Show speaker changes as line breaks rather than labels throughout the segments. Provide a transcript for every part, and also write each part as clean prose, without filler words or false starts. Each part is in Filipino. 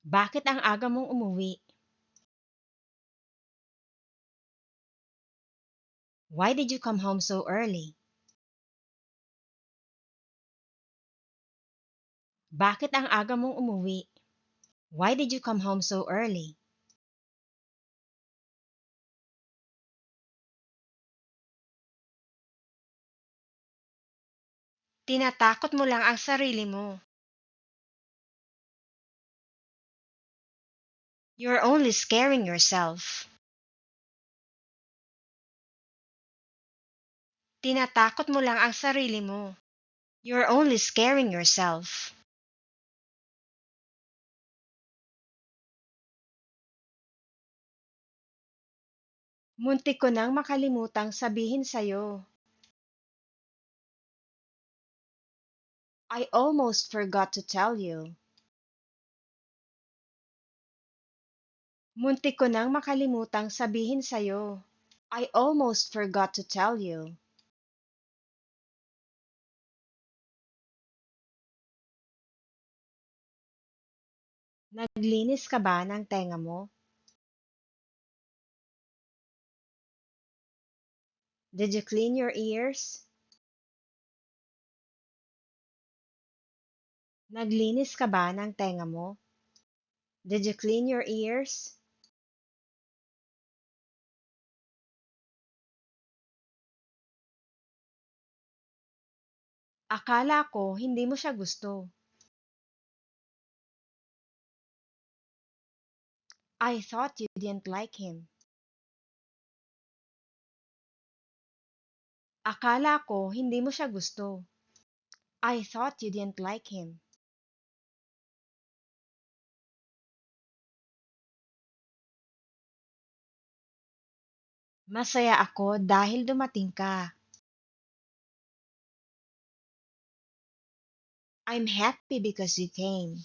Bakit ang aga mong umuwi? Why did you come home so early? Bakit ang aga mong umuwi? Why did you come home so early? Tinatakot mo lang ang sarili mo. You're only scaring yourself. Tinatakot mo lang ang sarili mo. You're only scaring yourself. Muntik ko nang makalimutang sabihin sa'yo. I almost forgot to tell you. Muntik ko nang makalimutang sabihin sa'yo. I almost forgot to tell you. Naglinis ka ba ng tenga mo? Did you clean your ears? Naglinis ka ba ng tenga mo? Did you clean your ears? Akala ko hindi mo siya gusto. I thought you didn't like him. Akala ko hindi mo siya gusto. I thought you didn't like him. Masaya ako dahil dumating ka. I'm happy because you came.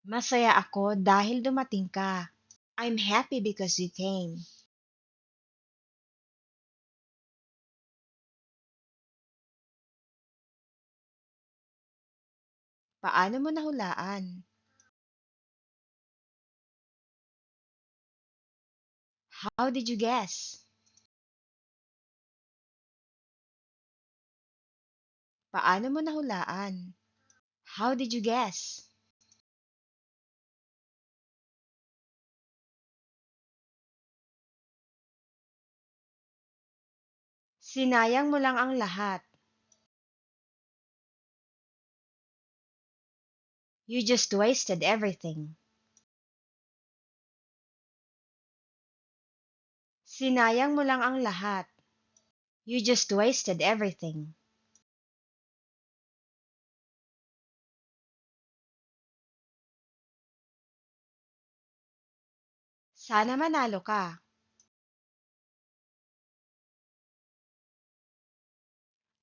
Masaya ako dahil dumating ka. I'm happy because you came. Paano mo nahulaan? How did you guess? Paano mo nahulaan? How did you guess? Sinayang mo lang ang lahat. You just wasted everything. Sinayang mo lang ang lahat. You just wasted everything. Sana manalo ka.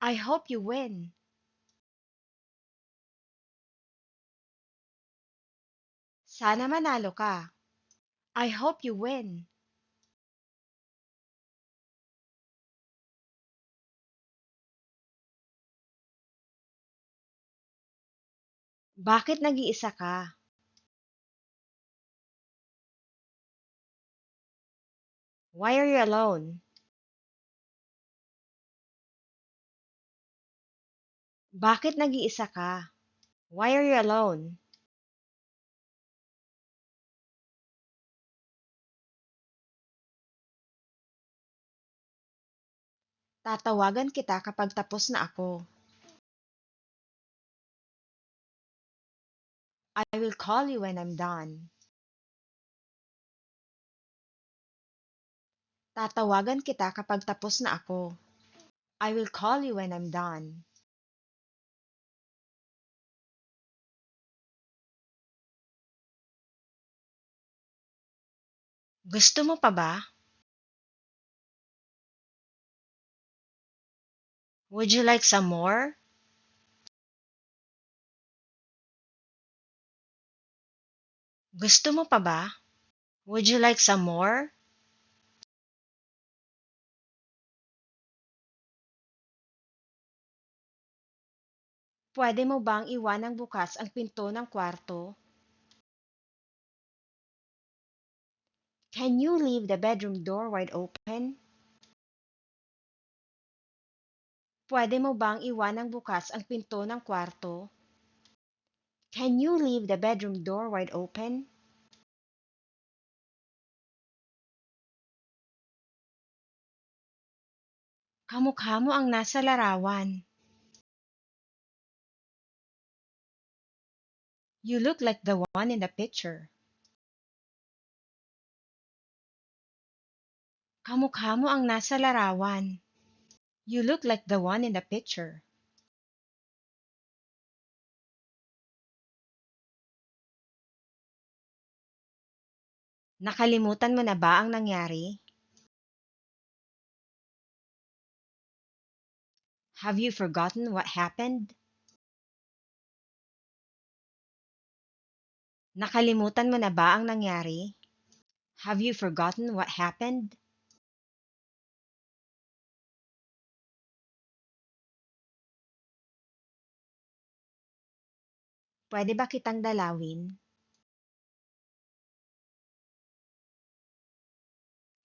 I hope you win. Sana manalo ka. I hope you win. Bakit nag-iisa ka? Why are you alone? Bakit nag-iisa ka? Why are you alone? Tatawagan kita kapag tapos na ako. I will call you when I'm done. Tatawagan kita kapag tapos na ako. I will call you when I'm done. Gusto mo pa ba? Would you like some more? Gusto mo pa ba? Would you like some more? Pwede mo bang iwanang bukas ang pinto ng kwarto? Can you leave the bedroom door wide open? Pwede mo bang iwanang bukas ang pinto ng kwarto? Can you leave the bedroom door wide open? Kamukha mo ang nasa larawan. You look like the one in the picture. Kamukha mo ang nasa larawan. You look like the one in the picture. Nakalimutan mo na ba ang nangyari? Have you forgotten what happened? Nakalimutan mo na ba ang nangyari? Have you forgotten what happened? Pwede ba kitang dalawin?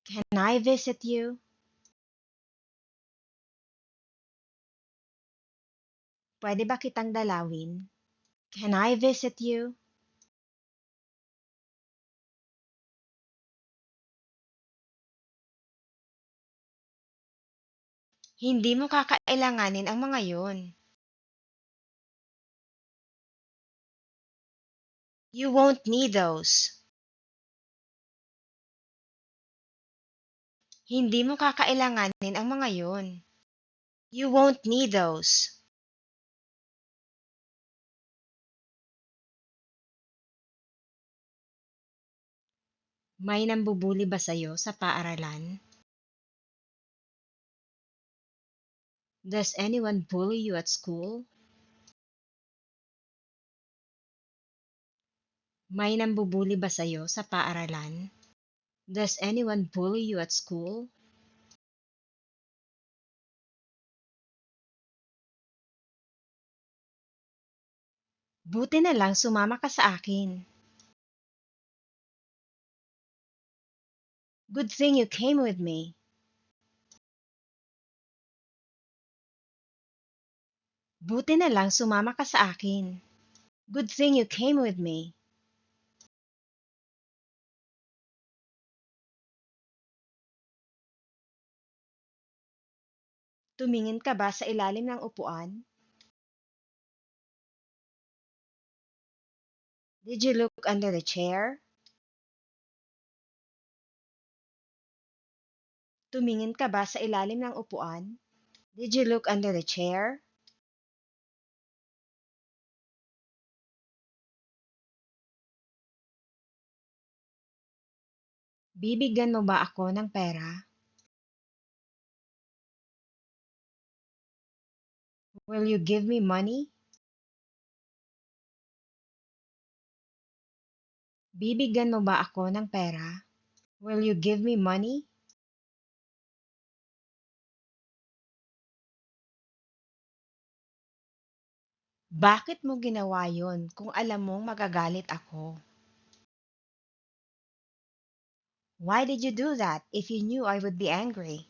Can I visit you? Pwede ba kitang dalawin? Can I visit you? Hindi mo kakailanganin ang mga yon. You won't need those. Hindi mo kakailanganin ang mga yon. You won't need those. May nambubuli ba sa'yo sa paaralan? Does anyone bully you at school? May nambubuli ba sa'yo sa paaralan? Does anyone bully you at school? Buti na lang sumama ka sa akin. Good thing you came with me. Buti na lang sumama ka sa akin. Good thing you came with me. Tumingin ka ba sa ilalim ng upuan? Did you look under the chair? Tumingin ka ba sa ilalim ng upuan? Did you look under the chair? Bibigyan mo ba ako ng pera? Will you give me money? Bibigyan mo ba ako ng pera? Will you give me money? Bakit mo ginawa yon kung alam mong magagalit ako? Why did you do that if you knew I would be angry?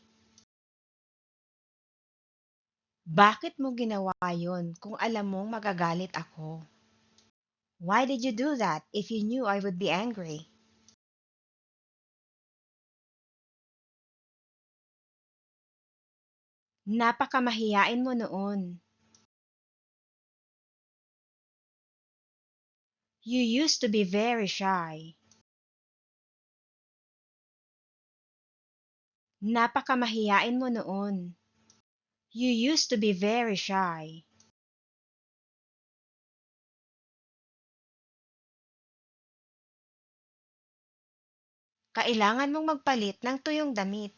Bakit mo ginawa yon kung alam mong magagalit ako? Why did you do that if you knew I would be angry? Napakamahiyain mo noon. You used to be very shy. Napakamahiyain mo noon. You used to be very shy. Kailangan mong magpalit ng tuyong damit.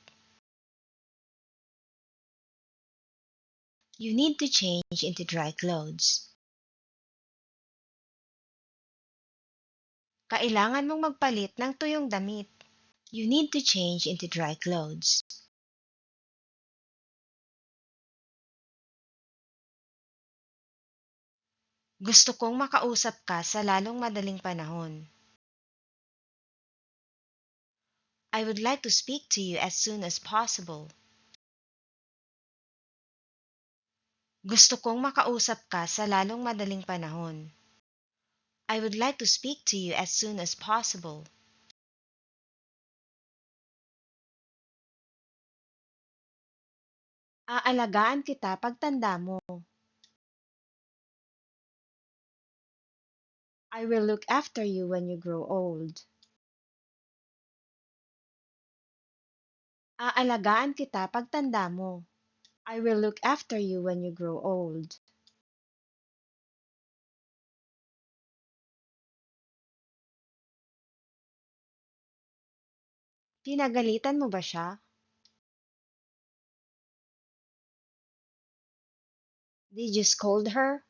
You need to change into dry clothes. Kailangan mong magpalit ng tuyong damit. You need to change into dry clothes. Gusto kong makausap ka sa lalong madaling panahon. I would like to speak to you as soon as possible. Gusto kong makausap ka sa lalong madaling panahon. I would like to speak to you as soon as possible. Aalagaan kita pagtanda mo. I will look after you when you grow old. Aalagaan kita pagtanda mo. I will look after you when you grow old. Pinagalitan mo ba siya? Did you scold her?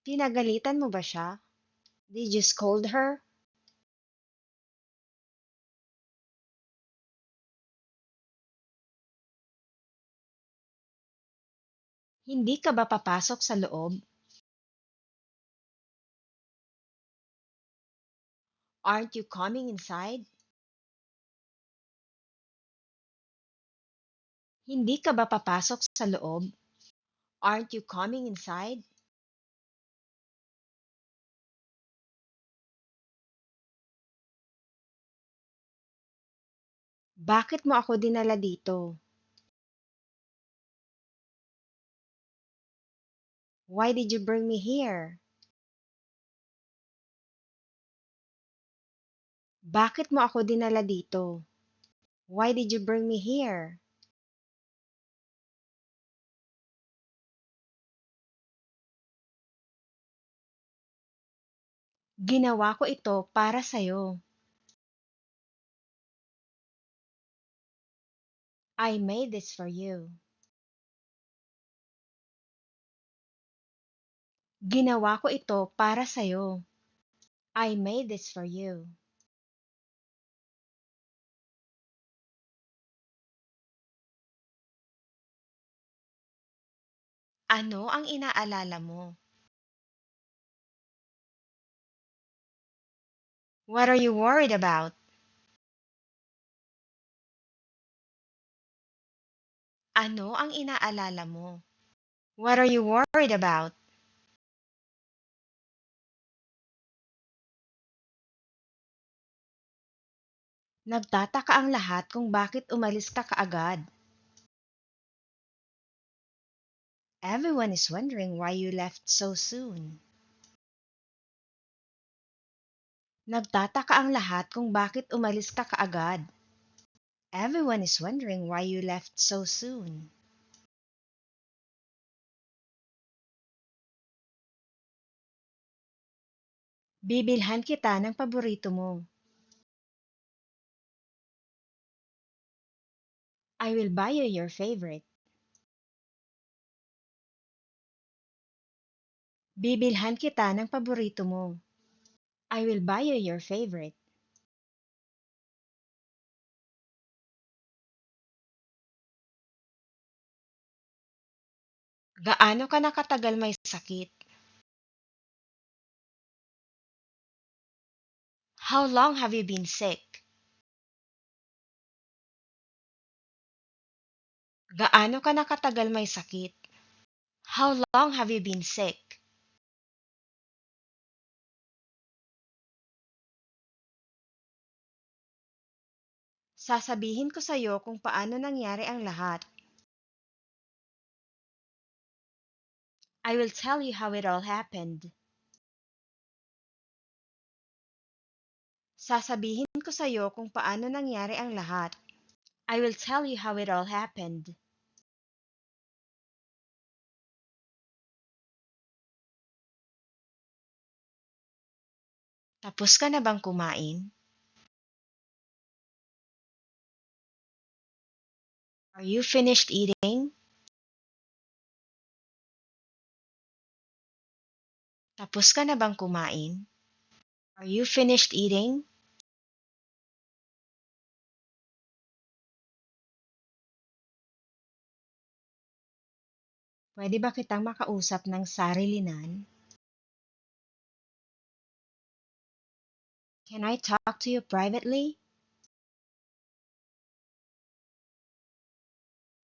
Pinagalitan mo ba siya? Did you scold her? Hindi ka ba papasok sa loob? Aren't you coming inside? Hindi ka ba papasok sa loob? Aren't you coming inside? Bakit mo ako dinala dito? Why did you bring me here? Bakit mo ako dinala dito? Why did you bring me here? Ginawa ko ito para sa'yo. I made this for you. Ginawa ko ito para sa'yo. I made this for you. Ano ang inaalala mo? What are you worried about? Ano ang inaalala mo? What are you worried about? Nagtataka ang lahat kung bakit umalis ka kaagad. Everyone is wondering why you left so soon. Nagtataka ang lahat kung bakit umalis ka kaagad. Everyone is wondering why you left so soon. Bibilhan kita ng paborito mo. I will buy you your favorite. Bibilhan kita ng paborito mo. I will buy you your favorite. Gaano ka nakatagal may sakit? How long have you been sick? Gaano ka nakatagal may sakit? How long have you been sick? Sasabihin ko sa'yo kung paano nangyari ang lahat. I will tell you how it all happened. Sasabihin ko sa'yo kung paano nangyari ang lahat. I will tell you how it all happened. Tapos ka na bang kumain? Are you finished eating? Tapos ka na bang kumain? Are you finished eating? Pwede ba kitang makausap ng sarilinan? Can I talk to you privately?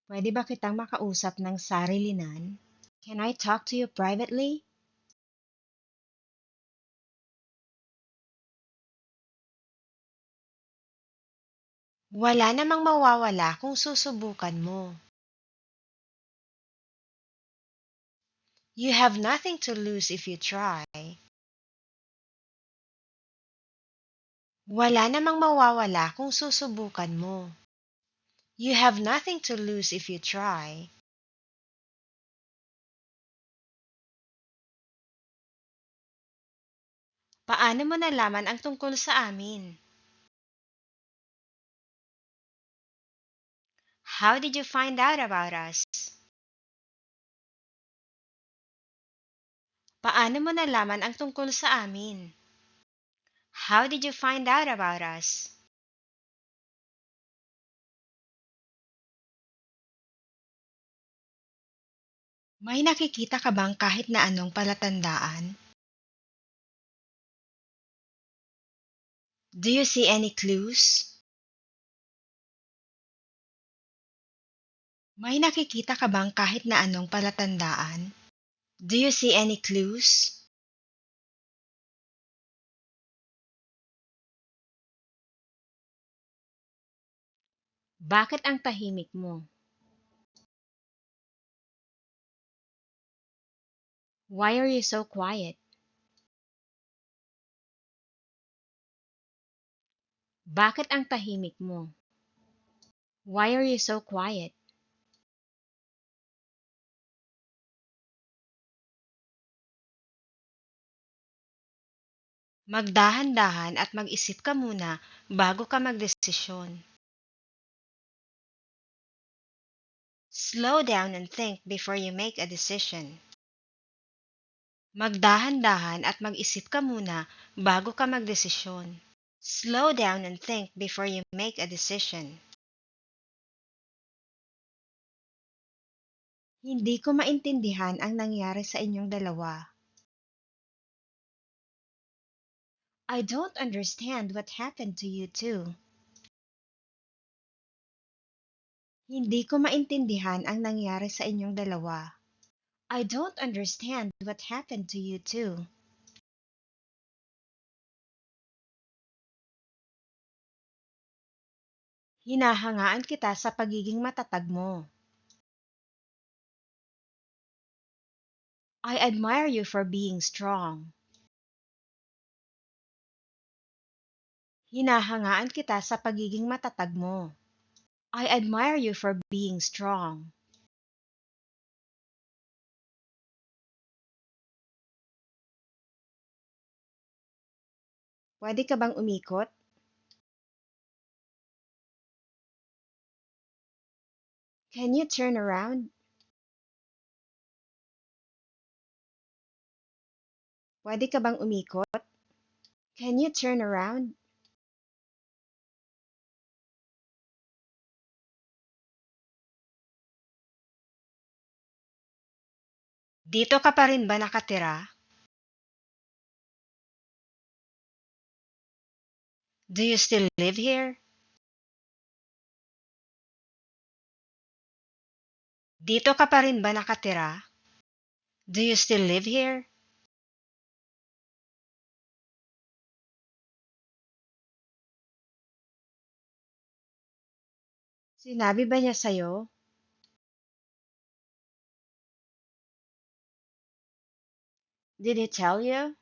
Pwede ba kitang makausap ng sarilinan? Can I talk to you privately? Wala namang mawawala kung susubukan mo. You have nothing to lose if you try. Wala namang mawawala kung susubukan mo. You have nothing to lose if you try. Paano mo nalaman ang tungkol sa amin? How did you find out about us? Paano mo nalaman ang tungkol sa amin? How did you find out about us? May nakikita ka bang kahit na anong palatandaan? Do you see any clues? May nakikita ka bang kahit na anong palatandaan? Do you see any clues? Bakit ang tahimik mo? Why are you so quiet? Bakit ang tahimik mo? Why are you so quiet? Magdahan-dahan at mag-isip ka muna bago ka magdesisyon. Slow down and think before you make a decision. Magdahan-dahan at mag-isip ka muna bago ka magdesisyon. Slow down and think before you make a decision. Hindi ko maintindihan ang nangyari sa inyong dalawa. I don't understand what happened to you two. Hindi ko maintindihan ang nangyari sa inyong dalawa. I don't understand what happened to you two. Hinahangaan kita sa pagiging matatag mo. I admire you for being strong. Hinahangaan kita sa pagiging matatag mo. I admire you for being strong. Pwede ka bang umikot? Can you turn around? Pwede ka bang umikot? Can you turn around? Dito ka pa rin ba nakatira? Do you still live here? Dito ka pa rin ba nakatira? Do you still live here? Sinabi ba niya sa'yo? Did he tell you?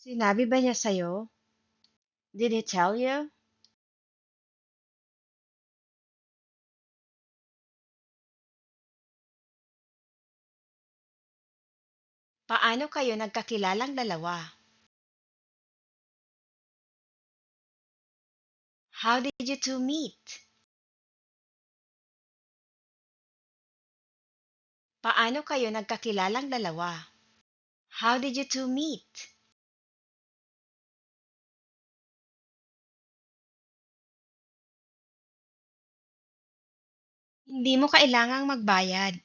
Sinabi ba niya sa'yo? Did he tell you? Paano kayo nagkakilalang dalawa? How did you two meet? Paano kayo nagkakilalang dalawa? How did you two meet? Hindi mo kailangang magbayad.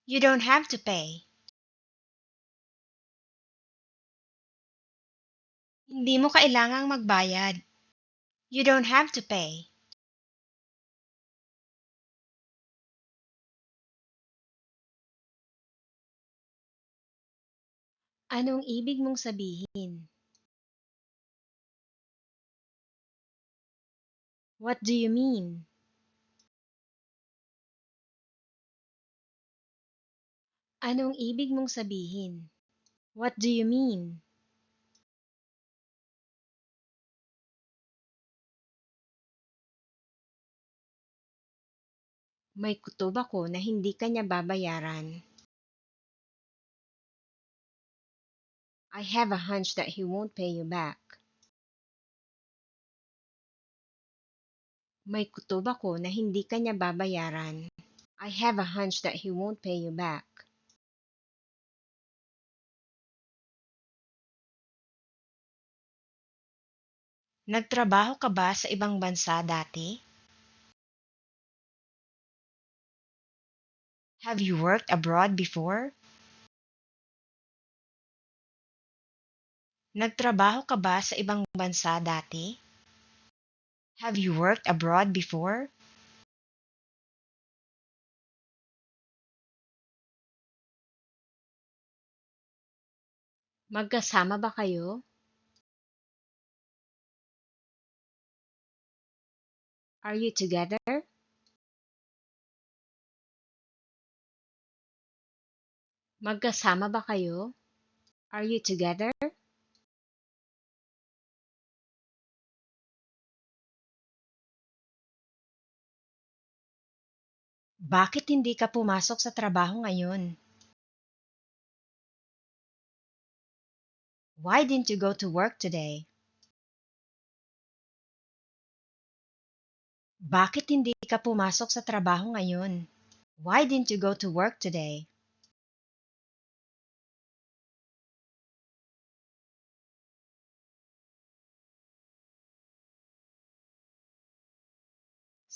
You don't have to pay. Hindi mo kailangang magbayad. You don't have to pay. Anong ibig mong sabihin? What do you mean? Anong ibig mong sabihin? What do you mean? May kutob ako na hindi kanya babayaran. I have a hunch that he won't pay you back. May kutob ako na hindi kanya babayaran. I have a hunch that he won't pay you back. Nagtrabaho ka ba sa ibang bansa dati? Have you worked abroad before? Nagtrabaho ka ba sa ibang bansa dati? Have you worked abroad before? Magkasama ba kayo? Are you together? Magkasama ba kayo? Are you together? Bakit hindi ka pumasok sa trabaho ngayon? Why didn't you go to work today? Bakit hindi ka pumasok sa trabaho ngayon? Why didn't you go to work today?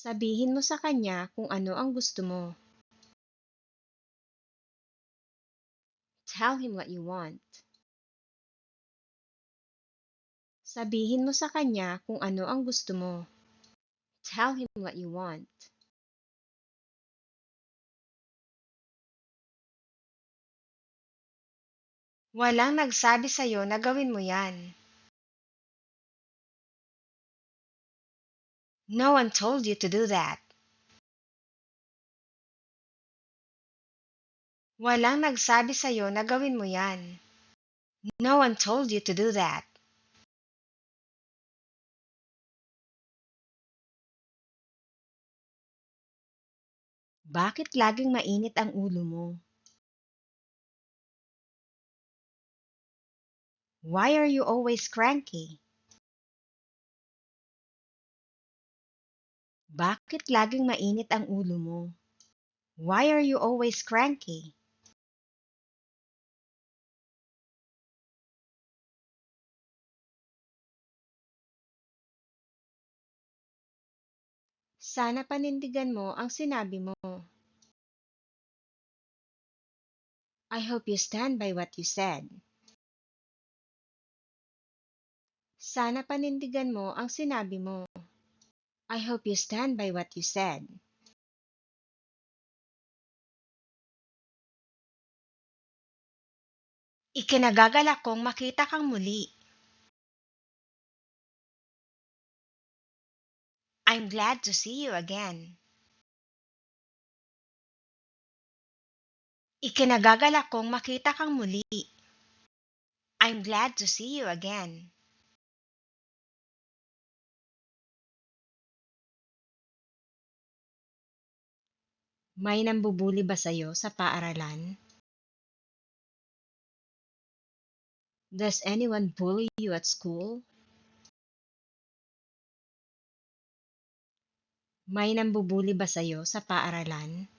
Sabihin mo sa kanya kung ano ang gusto mo. Tell him what you want. Sabihin mo sa kanya kung ano ang gusto mo. Tell him what you want. Walang nagsabi sa'yo na gawin mo yan. No one told you to do that. Walang nagsabi sa'yo na gawin mo yan. No one told you to do that. Bakit laging mainit ang ulo mo? Why are you always cranky? Bakit laging mainit ang ulo mo? Why are you always cranky? Sana panindigan mo ang sinabi mo. I hope you stand by what you said. Sana panindigan mo ang sinabi mo. I hope you stand by what you said. Ikinagagalak kong makita kang muli. I'm glad to see you again. Ikinagagalak kong makita kang muli. I'm glad to see you again. May nambubuli ba sa'yo sa paaralan? Does anyone bully you at school? May nambubuli ba sa'yo sa paaralan?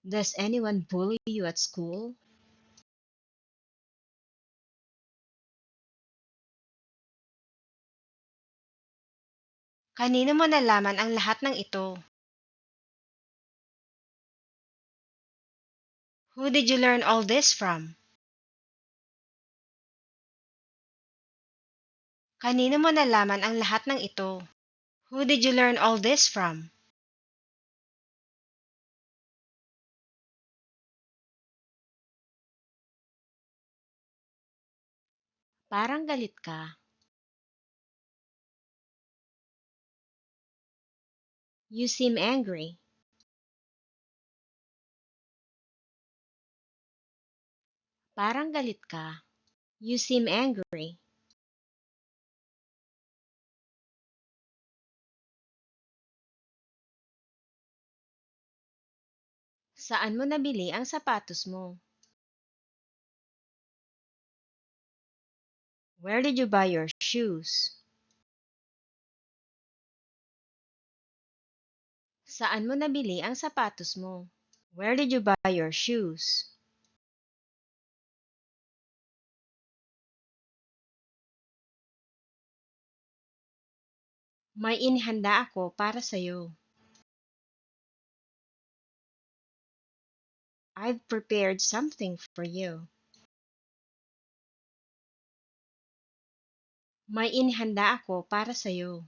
Does anyone bully you at school? Kanino mo nalaman ang lahat ng ito? Who did you learn all this from? Kanino mo nalaman ang lahat ng ito? Who did you learn all this from? Parang galit ka. You seem angry. Parang galit ka. You seem angry. Saan mo nabili ang sapatos mo? Where did you buy your shoes? Saan mo nabili ang sapatos mo? Where did you buy your shoes? May inihanda ako para sa'yo. I've prepared something for you. May inihanda ako para sa'yo.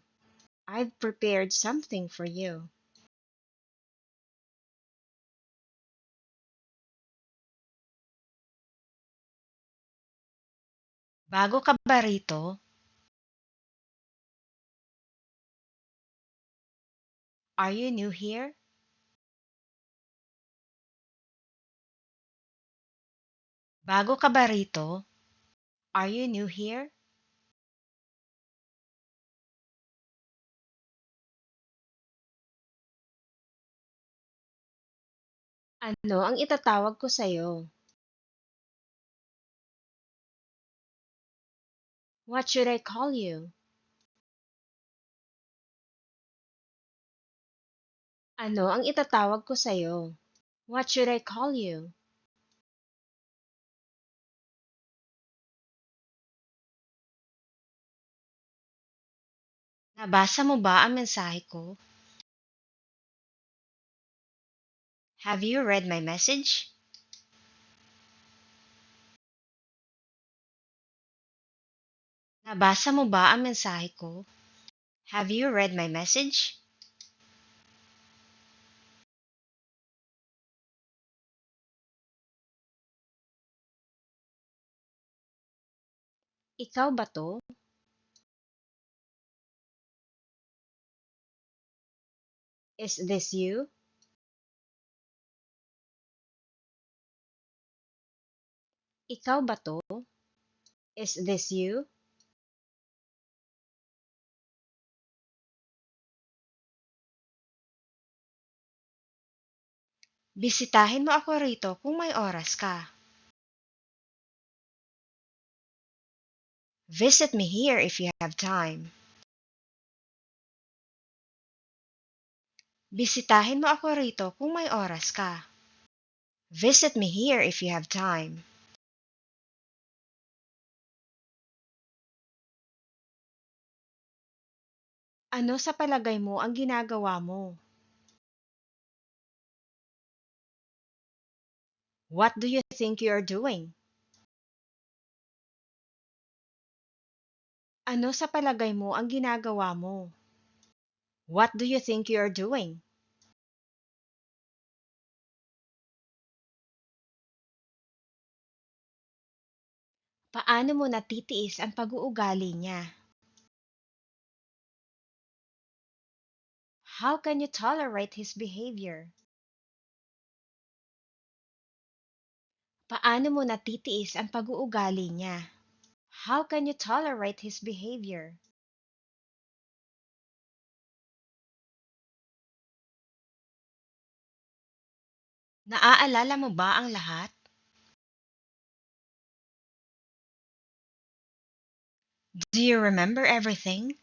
I've prepared something for you. Bago ka ba rito? Are you new here? Bago ka ba rito? Are you new here? Ano ang itatawag ko sa'yo? What should I call you? Ano ang itatawag ko sa'yo? What should I call you? Nabasa mo ba ang mensahe ko? Have you read my message? Nabasa mo ba ang mensahe ko? Have you read my message? Ikaw ba to? Is this you? Ikaw ba to? Is this you? Bisitahin mo ako rito kung may oras ka. Visit me here if you have time. Bisitahin mo ako rito kung may oras ka. Visit me here if you have time. Ano sa palagay mo ang ginagawa mo? What do you think you are doing? Ano sa palagay mo ang ginagawa mo? What do you think you are doing? Paano mo natitiis ang pag-uugali niya? How can you tolerate his behavior? Paano mo natitiis ang pag-uugali niya? How can you tolerate his behavior? Naaalala mo ba ang lahat? Do you remember everything?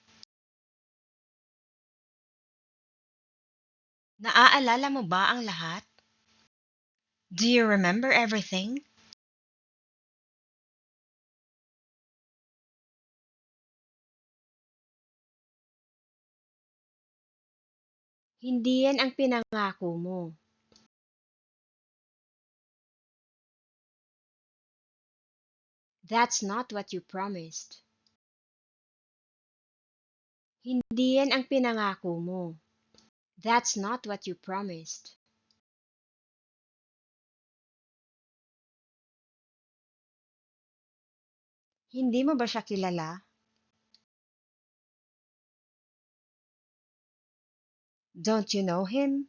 Naaalala mo ba ang lahat? Do you remember everything? Hindi yan ang pinangako mo. That's not what you promised. Hindi yan ang pinangako mo. That's not what you promised. Hindi mo ba siya kilala? Don't you know him?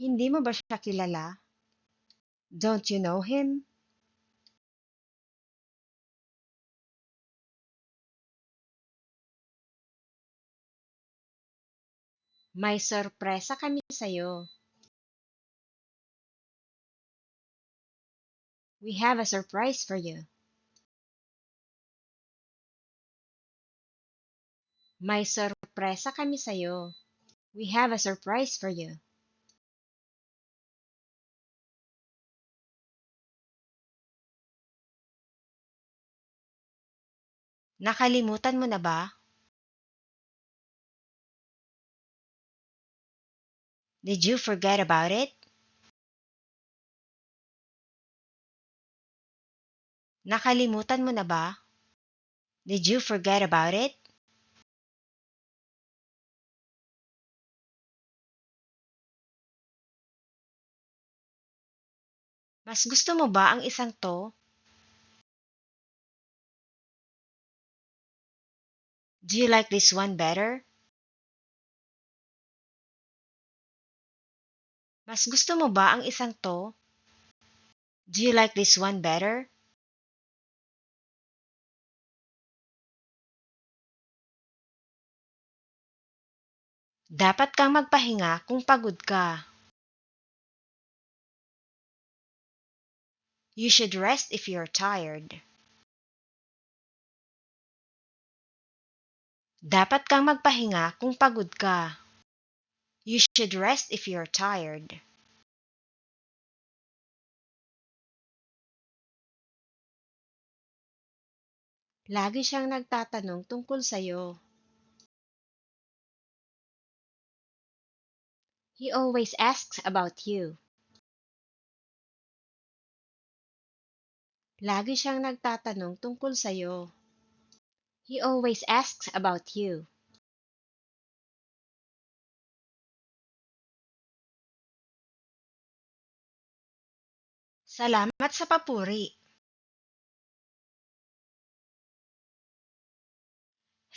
Hindi mo ba siya kilala? Don't you know him? May sorpresa kami sa'yo. We have a surprise for you. May sorpresa kami sa'yo. We have a surprise for you. Nakalimutan mo na ba? Did you forget about it? Nakalimutan mo na ba? Did you forget about it? Mas gusto mo ba ang isang to? Do you like this one better? Mas gusto mo ba ang isang to? Do you like this one better? Dapat kang magpahinga kung pagod ka. You should rest if you're tired. Dapat kang magpahinga kung pagod ka. You should rest if you're tired. Lagi siyang nagtatanong tungkol sa'yo. He always asks about you. Lagi siyang nagtatanong tungkol sa'yo. He always asks about you. Salamat sa papuri.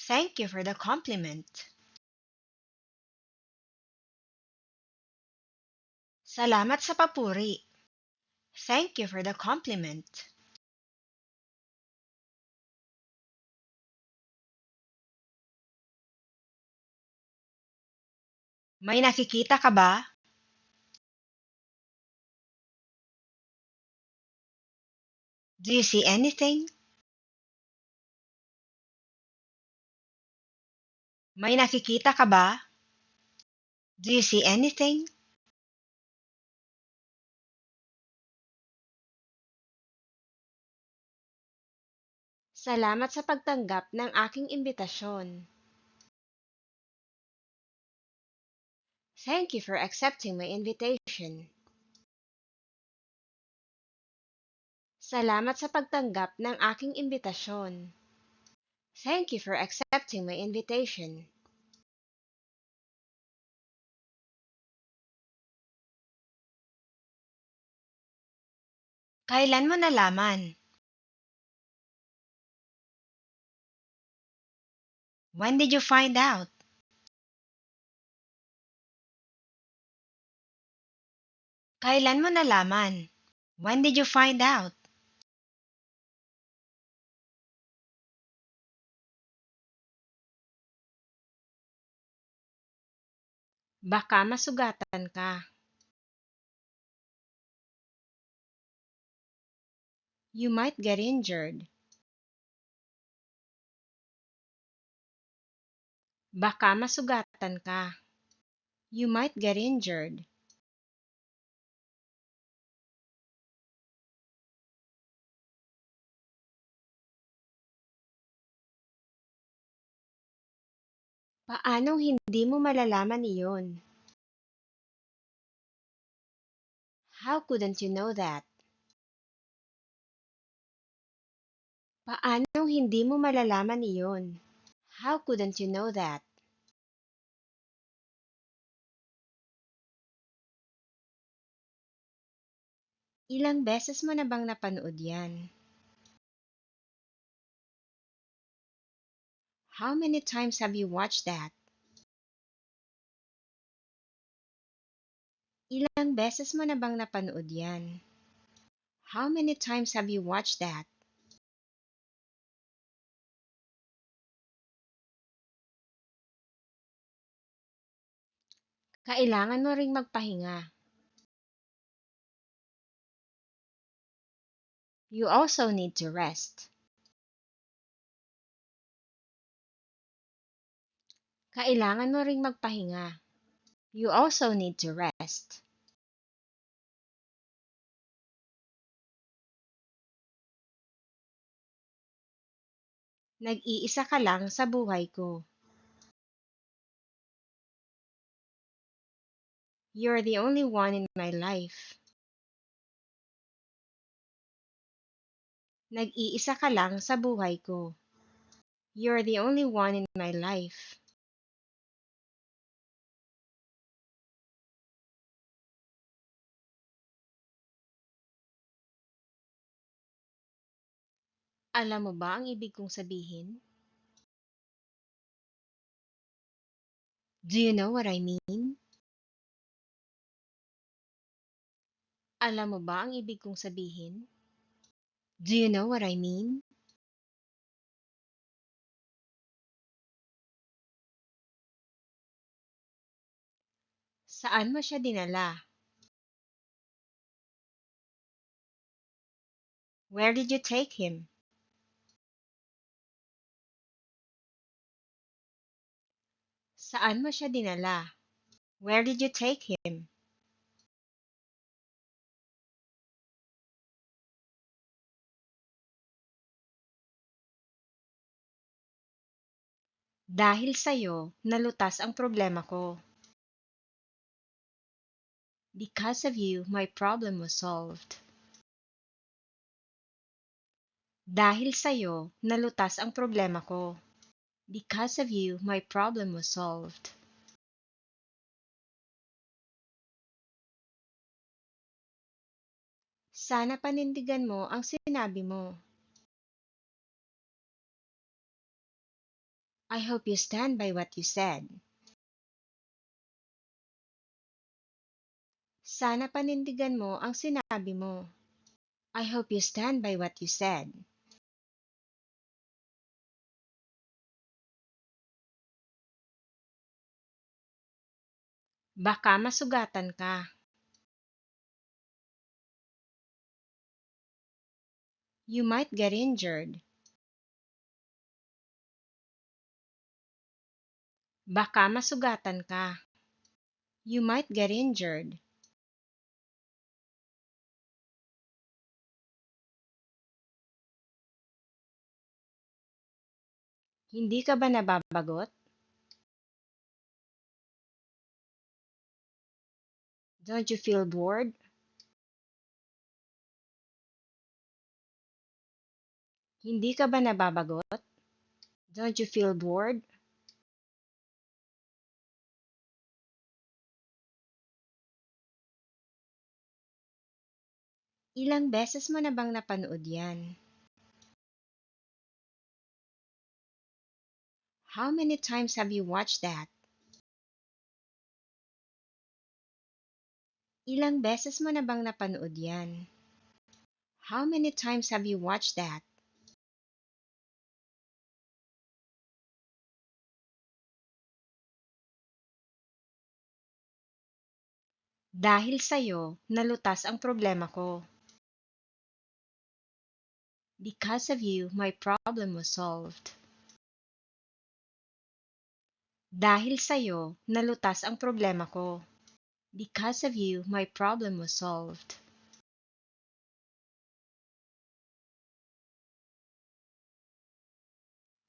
Thank you for the compliment. Salamat sa papuri. Thank you for the compliment. May nakikita ka ba? Do you see anything? May nakikita ka ba? Do you see anything? Salamat sa pagtanggap ng aking imbitasyon. Thank you for accepting my invitation. Salamat sa pagtanggap ng aking imbitasyon. Thank you for accepting my invitation. Kailan mo nalaman? When did you find out? Kailan mo nalaman? When did you find out? Baka masugatan ka. You might get injured. Baka masugatan ka. You might get injured. Paanong hindi mo malalaman iyon? How couldn't you know that? Paanong hindi mo malalaman iyon? How couldn't you know that? Ilang beses mo na bang napanood yan? How many times have you watched that? Ilang beses mo na bang napanood yan? How many times have you watched that? Kailangan mo ring magpahinga. You also need to rest. Kailangan mo ring magpahinga. You also need to rest. Nag-iisa ka lang sa buhay ko. You're the only one in my life. Nag-iisa ka lang sa buhay ko. You're the only one in my life. Alam mo ba ang ibig kong sabihin? Do you know what I mean? Alam mo ba ang ibig kong sabihin? Do you know what I mean? Saan mo siya dinala? Where did you take him? Saan mo siya dinala? Where did you take him? Dahil sa'yo, nalutas ang problema ko. Because of you, my problem was solved. Dahil sa'yo, nalutas ang problema ko. Because of you, my problem was solved. Sana panindigan mo ang sinabi mo. I hope you stand by what you said. Sana panindigan mo ang sinabi mo. I hope you stand by what you said. Baka masugatan ka. You might get injured. Baka masugatan ka. You might get injured. Hindi ka ba nababagot? Don't you feel bored? Hindi ka ba nababagot? Don't you feel bored? Ilang beses mo na bang napanood yan? How many times have you watched that? Ilang beses mo na bang napanood yan? How many times have you watched that? Dahil sa'yo, nalutas ang problema ko. Because of you, my problem was solved. Dahil sa'yo, nalutas ang problema ko. Because of you, my problem was solved.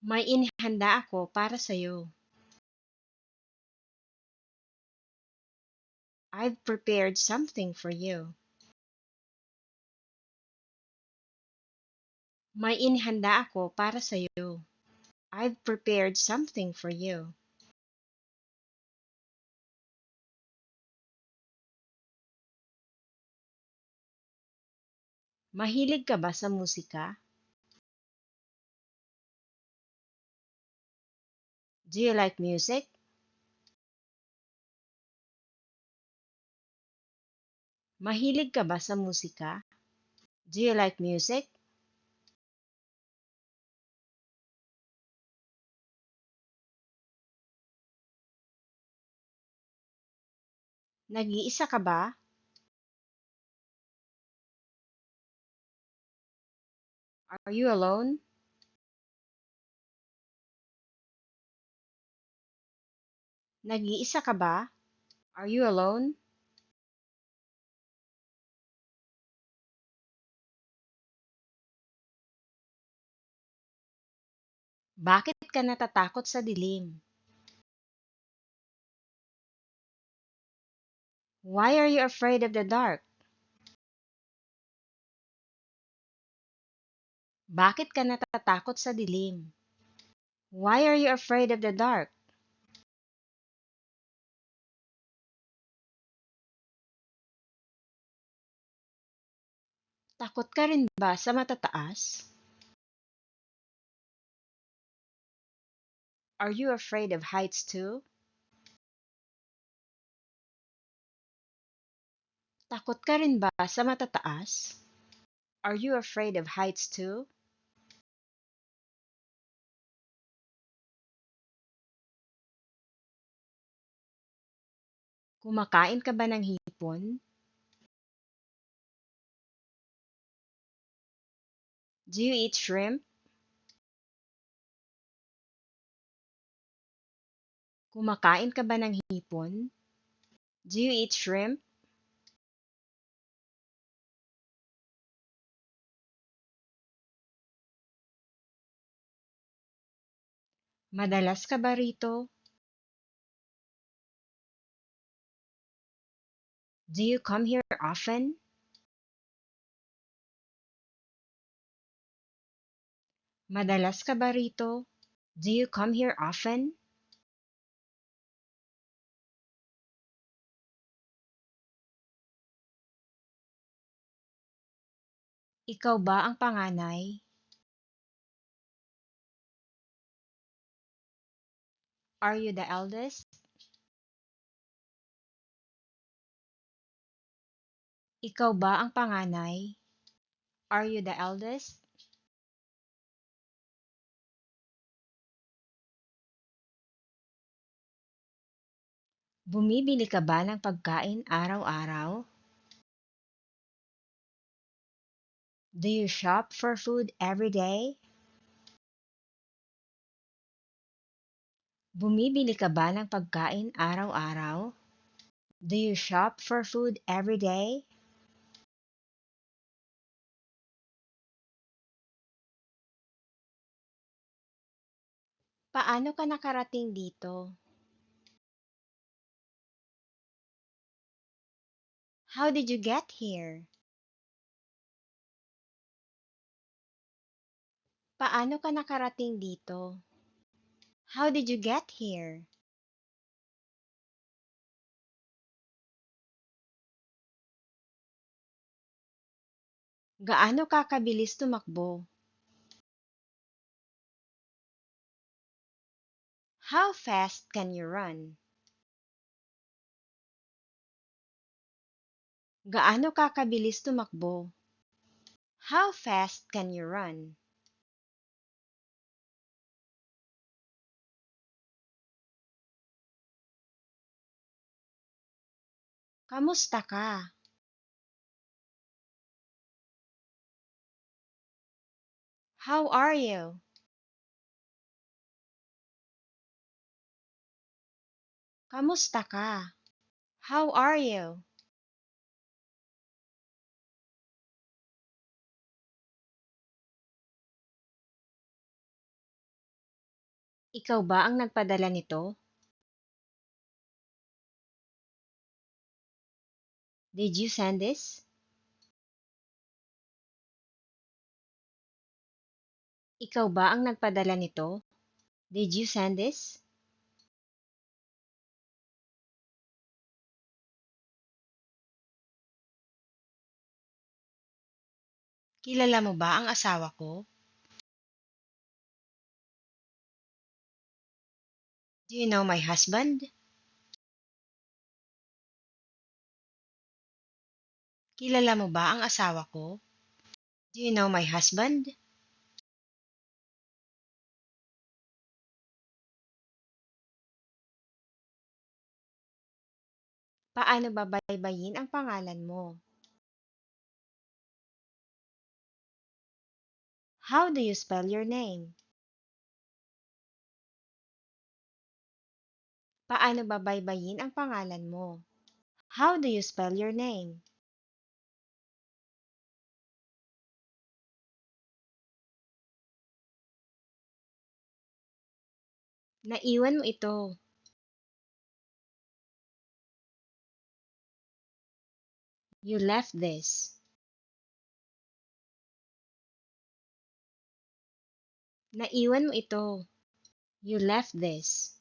May inihanda ako para sa'yo. I've prepared something for you. May inihanda ako para sa'yo. I've prepared something for you. Mahilig ka ba sa musika? Do you like music? Mahilig ka ba sa musika? Do you like music? Nag-iisa ka ba? Are you alone? Nag-iisa ka ba? Are you alone? Bakit ka natatakot sa dilim? Why are you afraid of the dark? Bakit ka natatakot sa dilim? Why are you afraid of the dark? Takot ka rin ba sa matataas? Are you afraid of heights too? Takot ka rin ba sa matataas? Are you afraid of heights too? Kumakain ka ba ng hipon? Do you eat shrimp? Kumakain ka ba ng hipon? Do you eat shrimp? Madalas ka ba rito? Do you come here often? Madalas ka ba rito? Do you come here often? Ikaw ba ang panganay? Are you the eldest? Ikaw ba ang panganay? Are you the eldest? Bumibili ka ba ng pagkain araw-araw? Do you shop for food every day? Bumibili ka ba ng pagkain araw-araw? Do you shop for food every day? Paano ka nakarating dito? How did you get here? Paano ka nakarating dito? How did you get here? Gaano ka kabilis tumakbo? How fast can you run? Gaano ka kabilis tumakbo? How fast can you run? Kamusta ka? How are you? Kamusta ka? How are you? Ikaw ba ang nagpadala nito? Did you send this? Ikaw ba ang nagpadala nito? Did you send this? Kilala mo ba ang asawa ko? Do you know my husband? Kilala mo ba ang asawa ko? Do you know my husband? Paano babaybayin ang pangalan mo? How do you spell your name? Paano babaybayin ang pangalan mo? How do you spell your name? Naiwan mo ito. You left this. Naiwan mo ito. You left this.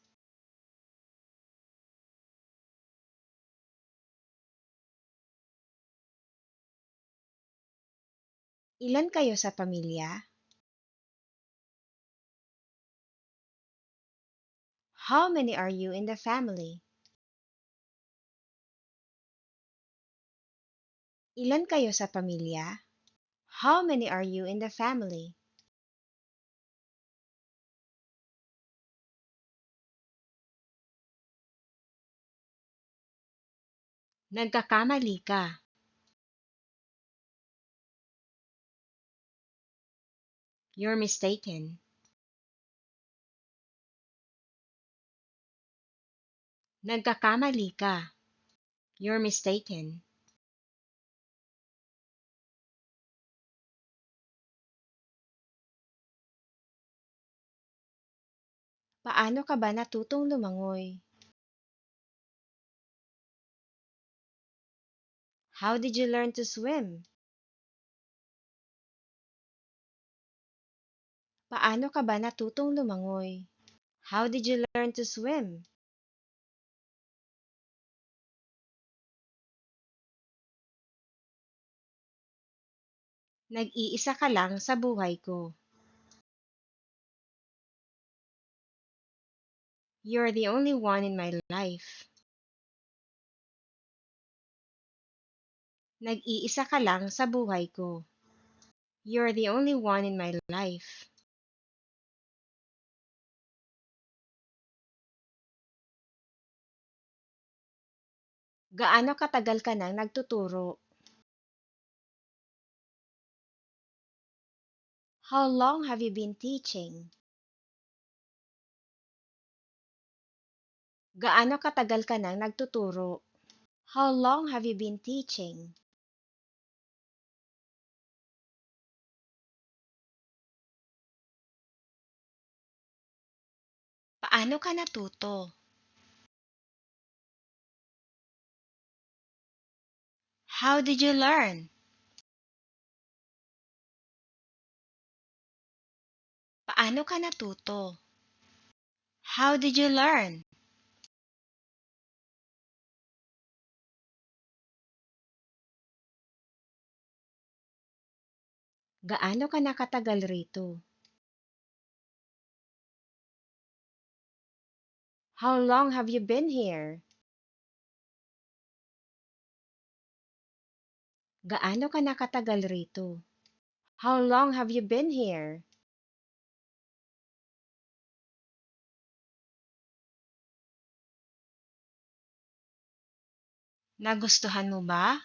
Ilan kayo sa pamilya? How many are you in the family? Ilan kayo sa pamilya? How many are you in the family? Nagkakamali ka. You're mistaken. Nagkakamali ka. You're mistaken. Paano ka ba natutong lumangoy? How did you learn to swim? Paano ka ba natutong lumangoy? How did you learn to swim? Nag-iisa ka lang sa buhay ko. You're the only one in my life. Nag-iisa ka lang sa buhay ko. You're the only one in my life. Gaano katagal ka nang nagtuturo? How long have you been teaching? Gaano katagal ka nang nagtuturo? How long have you been teaching? Paano ka natuto? How did you learn? Paano ka natuto? How did you learn? Gaano ka nakatagal rito? How long have you been here? Gaano ka nakatagal rito? How long have you been here? Nagustuhan mo ba?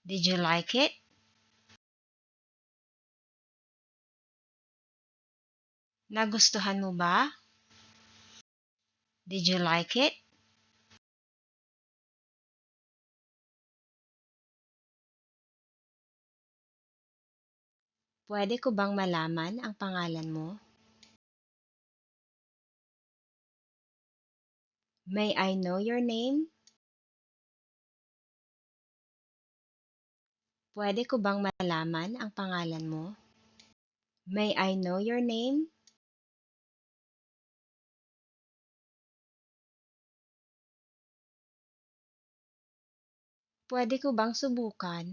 Did you like it? Nagustuhan mo ba? Did you like it? Pwede ko bang malaman ang pangalan mo? May I know your name? Pwede ko bang malaman ang pangalan mo? May I know your name? Pwede ko bang subukan?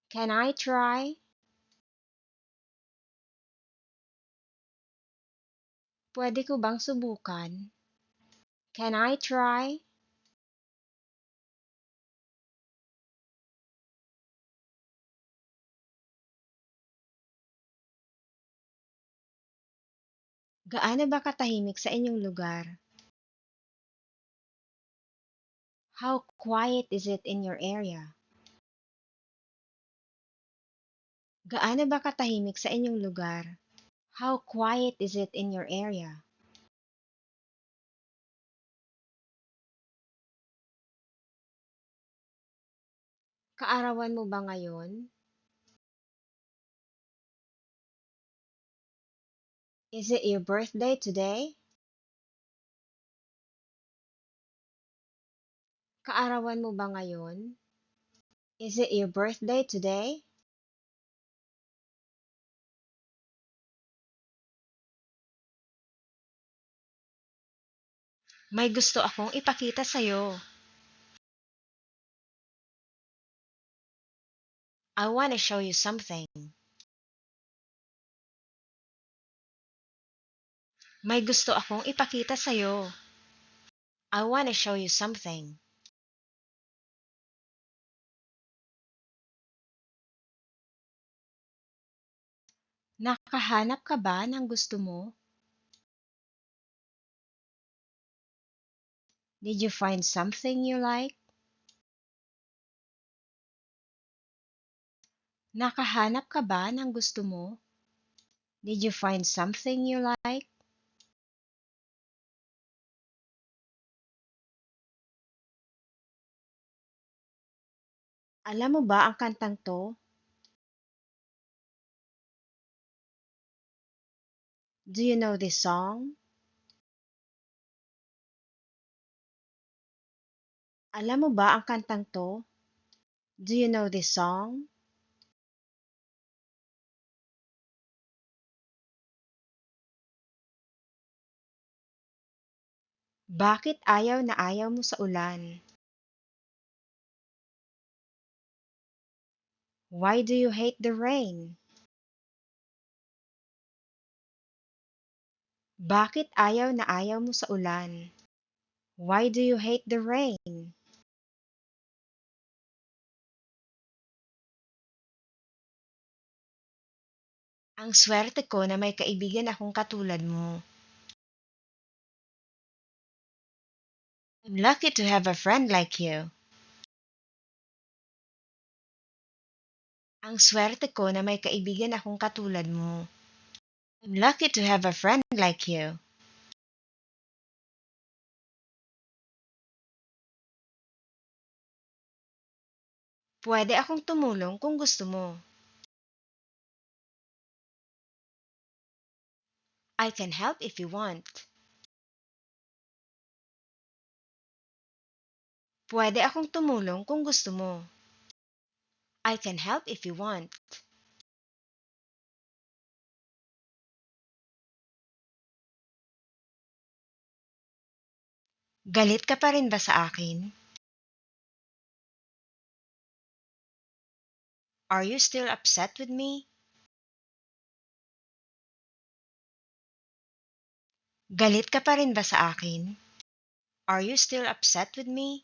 Can I try? Pwede ko bang subukan? Can I try? Gaano ba katahimik sa inyong lugar? How quiet is it in your area? Gaano ba katahimik sa inyong lugar? How quiet is it in your area? Kaarawan mo ba ngayon? Is it your birthday today? Kaarawan mo ba ngayon? Is it your birthday today? May gusto akong ipakita sa'yo. I want to show you something. May gusto akong ipakita sa'yo. I want to show you something. Nakahanap ka ba ng gusto mo? Did you find something you like? Nakahanap ka ba ng gusto mo? Did you find something you like? Alam mo ba ang kantang to? Do you know this song? Alam mo ba ang kantang to? Do you know this song? Bakit ayaw na ayaw mo sa ulan? Why do you hate the rain? Bakit ayaw na ayaw mo sa ulan? Why do you hate the rain? Ang swerte ko na may kaibigan akong katulad mo. I'm lucky to have a friend like you. Ang swerte ko na may kaibigan akong katulad mo. I'm lucky to have a friend like you. Pwede akong tumulong kung gusto mo. I can help if you want. Pwede akong tumulong kung gusto mo. I can help if you want. Galit ka pa rin ba sa akin? Are you still upset with me? Galit ka pa rin ba sa akin? Are you still upset with me?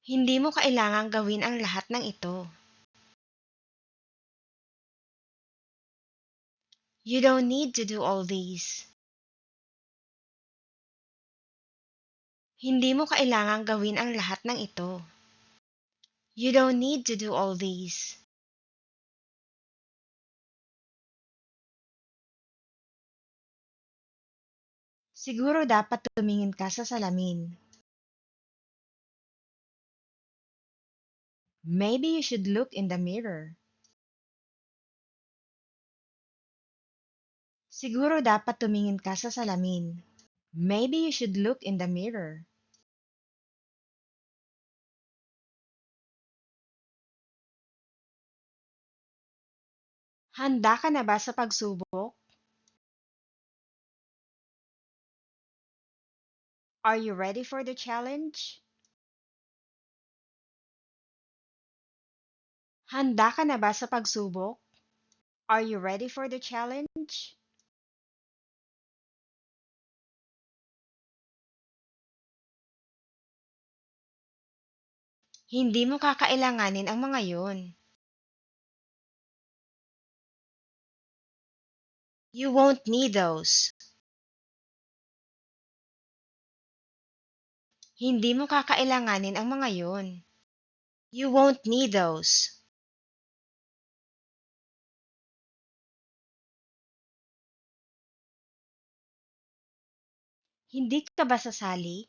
Hindi mo kailangang gawin ang lahat ng ito. You don't need to do all these. Hindi mo kailangang gawin ang lahat ng ito. You don't need to do all these. Siguro dapat tumingin ka sa salamin. Maybe you should look in the mirror. Siguro dapat tumingin ka sa salamin. Maybe you should look in the mirror. Handa ka na ba sa pagsubok? Are you ready for the challenge? Handa ka na ba sa pagsubok? Are you ready for the challenge? Hindi mo kakailanganin ang mga yon. You won't need those. Hindi mo kakailanganin ang mga yon. You won't need those. Hindi ka ba sasali?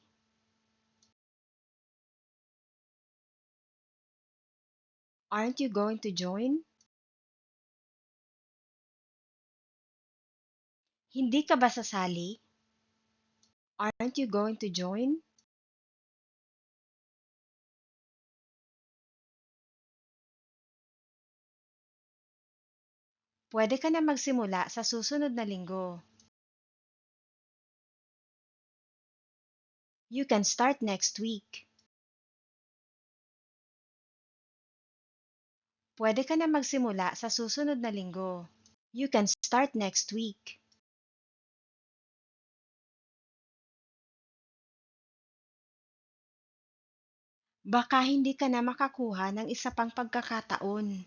Aren't you going to join? Hindi ka ba sasali? Aren't you going to join? Pwede ka na magsimula sa susunod na linggo. You can start next week. Pwede ka na magsimula sa susunod na linggo. You can start next week. Baka hindi ka na makakuha ng isa pang pagkakataon.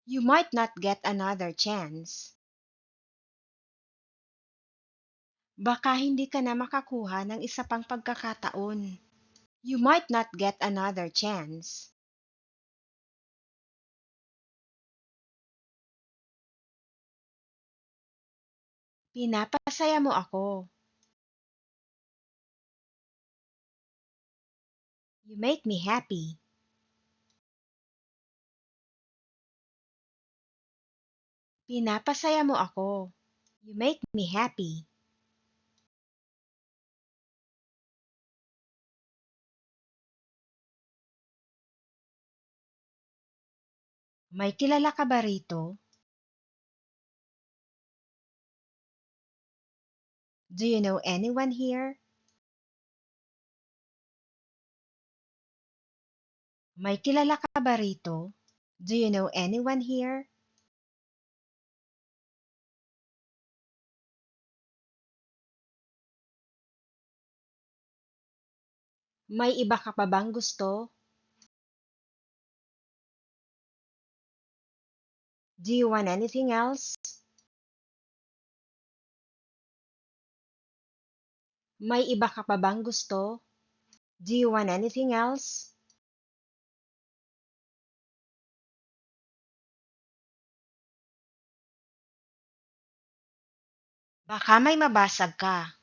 You might not get another chance. Baka hindi ka na makakuha ng isa pang pagkakataon. You might not get another chance. Pinapasaya mo ako. You make me happy. Pinapasaya mo ako. You make me happy. May kilala ka ba rito? Do you know anyone here? May kilala ka ba rito? Do you know anyone here? May iba ka pa bang gusto? Do you want anything else? May iba ka pa bang gusto? Do you want anything else? Baka may mabasag ka.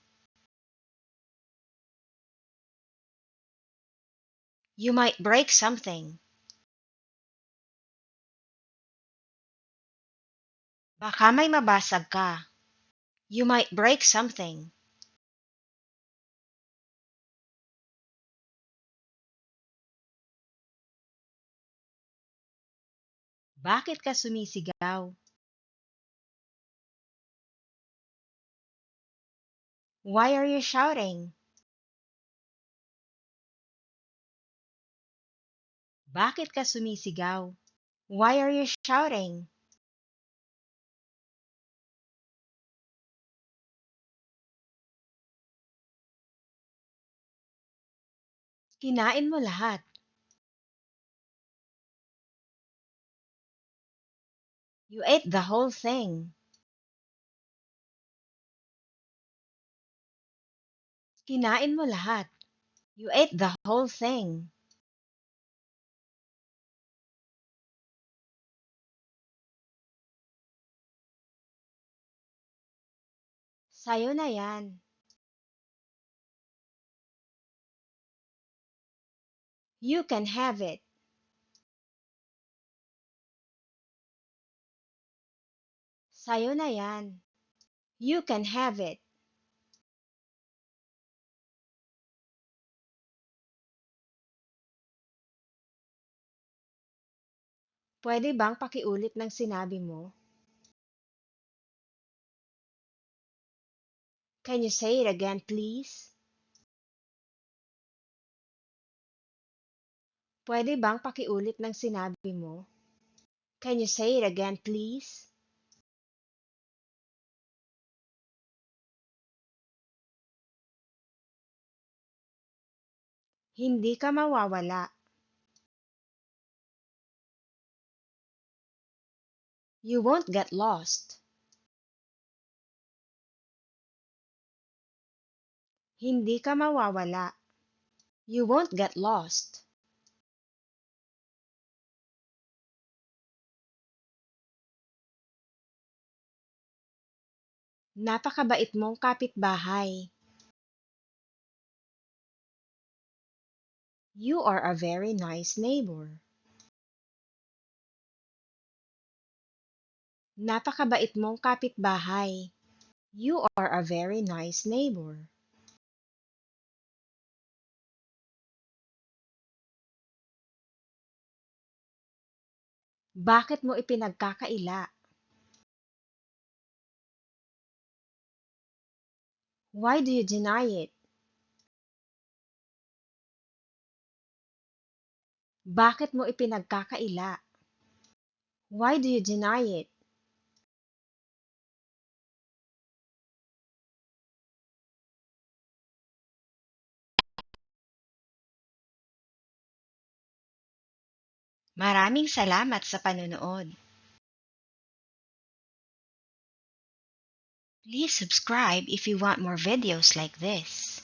You might break something. Baka may mabasag ka. You might break something. Bakit ka sumisigaw? Why are you shouting? Bakit ka sumisigaw? Why are you shouting? Kinain mo lahat. You ate the whole thing. Kinain mo lahat. You ate the whole thing. Sa'yo na yan. You can have it. Sa'yo na yan. You can have it. Pwede bang pakiulit ng sinabi mo? Can you say it again, please? Pwede bang pakiulit ng sinabi mo? Can you say it again, please? Hindi ka mawawala. You won't get lost. Hindi ka mawawala. You won't get lost. Napakabait mong kapitbahay. You are a very nice neighbor. Napakabait mong kapitbahay. You are a very nice neighbor. Bakit mo ipinagkakaila? Why do you deny it? Bakit mo ipinagkakaila? Why do you deny it? Maraming salamat sa panonood. Please subscribe if you want more videos like this.